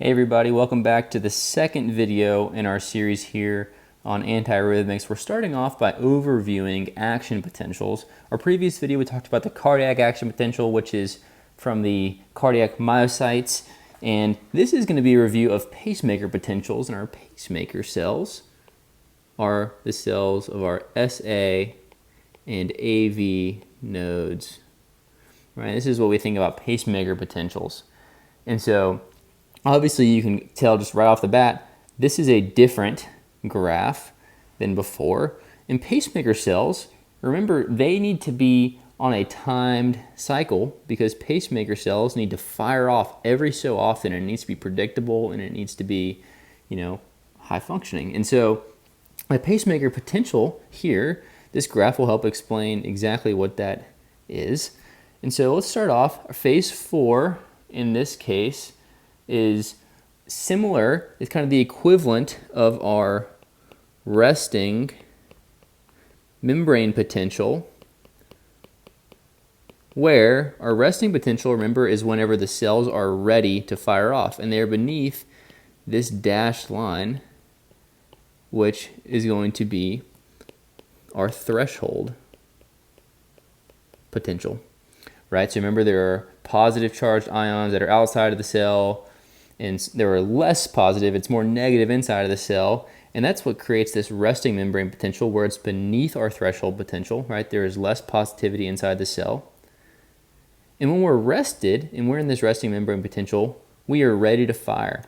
Hey everybody, welcome back to the second video in our series here on antiarrhythmics. We're starting off by overviewing action potentials. Our previous video we talked about the cardiac action potential, which is from the cardiac myocytes, and this is going to be a review of pacemaker potentials, and our pacemaker cells are the cells of our SA and AV nodes. Right? This is what we think about pacemaker potentials. And so obviously, you can tell just right off the bat, this is a different graph than before. And pacemaker cells, remember, they need to be on a timed cycle because pacemaker cells need to fire off every so often. And it needs to be predictable and it needs to be, high functioning. And so a pacemaker potential here, this graph will help explain exactly what that is. And so let's start off. Phase 4 in this case is similar. It's kind of the equivalent of our resting membrane potential, where our resting potential, remember, is whenever the cells are ready to fire off, and they're beneath this dashed line, which is going to be our threshold potential, right? So remember, there are positive charged ions that are outside of the cell, and there are less positive, it's more negative inside of the cell, and that's what creates this resting membrane potential where it's beneath our threshold potential, right? There is less positivity inside the cell. And when we're rested, and we're in this resting membrane potential, we are ready to fire.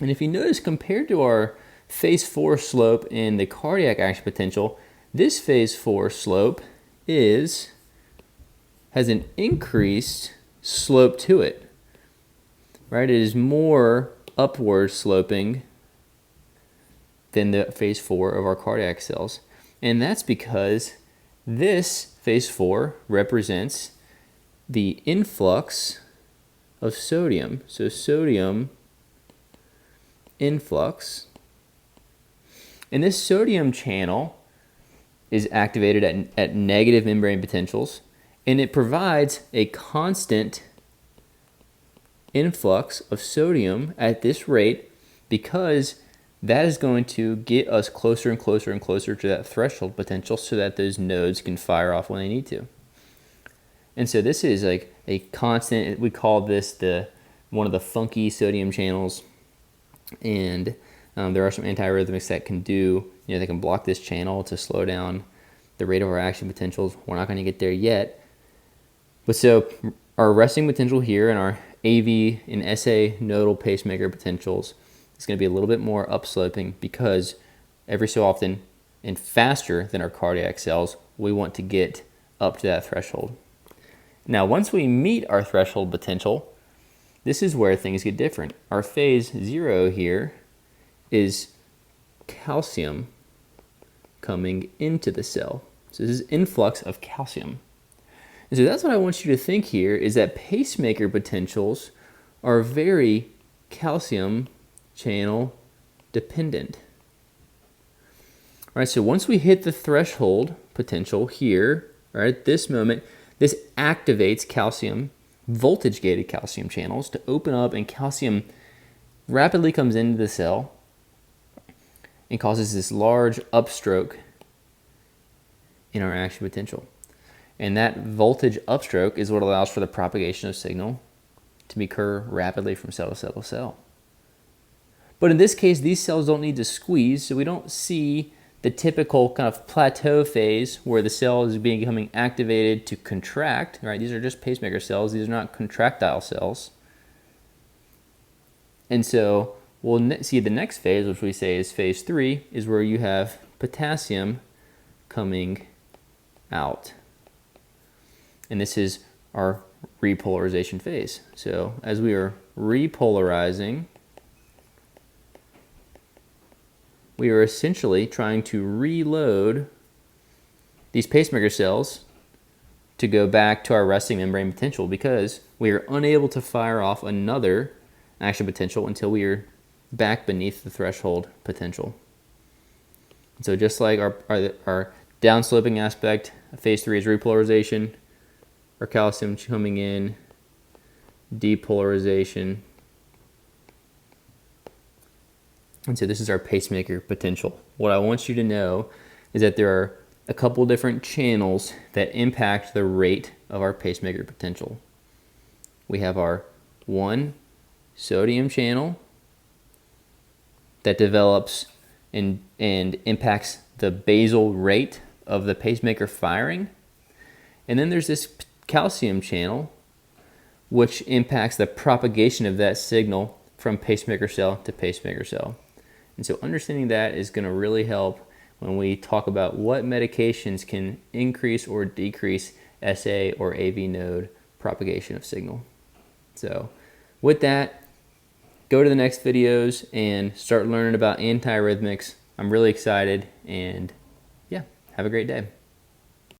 And if you notice, compared to our phase 4 slope in the cardiac action potential, this phase 4 slope has an increased slope to it. Right, it is more upward sloping than the phase 4 of our cardiac cells. And that's because this phase 4 represents the influx of sodium. So sodium influx. And this sodium channel is activated at negative membrane potentials, and it provides a constant influx of sodium at this rate because that is going to get us closer and closer and closer to that threshold potential so that those nodes can fire off when they need to. And so this is like a constant, we call this one of the funky sodium channels, and there are some antiarrhythmics that can do, they can block this channel to slow down the rate of our action potentials. We're not going to get there yet. But so our resting potential here and our AV and SA nodal pacemaker potentials is going to be a little bit more upsloping because every so often and faster than our cardiac cells, we want to get up to that threshold. Now, once we meet our threshold potential, this is where things get different. Our phase 0 here is calcium coming into the cell. So this is influx of calcium. And so that's what I want you to think here, is that pacemaker potentials are very calcium channel dependent. All right, so once we hit the threshold potential here, right, at this moment, this activates calcium, voltage-gated calcium channels to open up, and calcium rapidly comes into the cell and causes this large upstroke in our action potential. And that voltage upstroke is what allows for the propagation of signal to occur rapidly from cell to cell to cell. But in this case, these cells don't need to squeeze, so we don't see the typical kind of plateau phase where the cell is becoming activated to contract. Right? These are just pacemaker cells. These are not contractile cells. And so we'll see the next phase, which we say is phase 3, is where you have potassium coming out. And this is our repolarization phase. So as we are repolarizing, we are essentially trying to reload these pacemaker cells to go back to our resting membrane potential because we are unable to fire off another action potential until we are back beneath the threshold potential. And so just like our downsloping aspect, phase 3 is repolarization, our calcium coming in, depolarization, And so this is our pacemaker potential. What I want you to know is that there are a couple different channels that impact the rate of our pacemaker potential. We have our 1 sodium channel that develops and impacts the basal rate of the pacemaker firing. And then there's this calcium channel which impacts the propagation of that signal from pacemaker cell to pacemaker cell. And so understanding that is going to really help when we talk about what medications can increase or decrease SA or AV node propagation of signal. So with that, go to the next videos and start learning about antiarrhythmics. I'm really excited, and yeah, have a great day.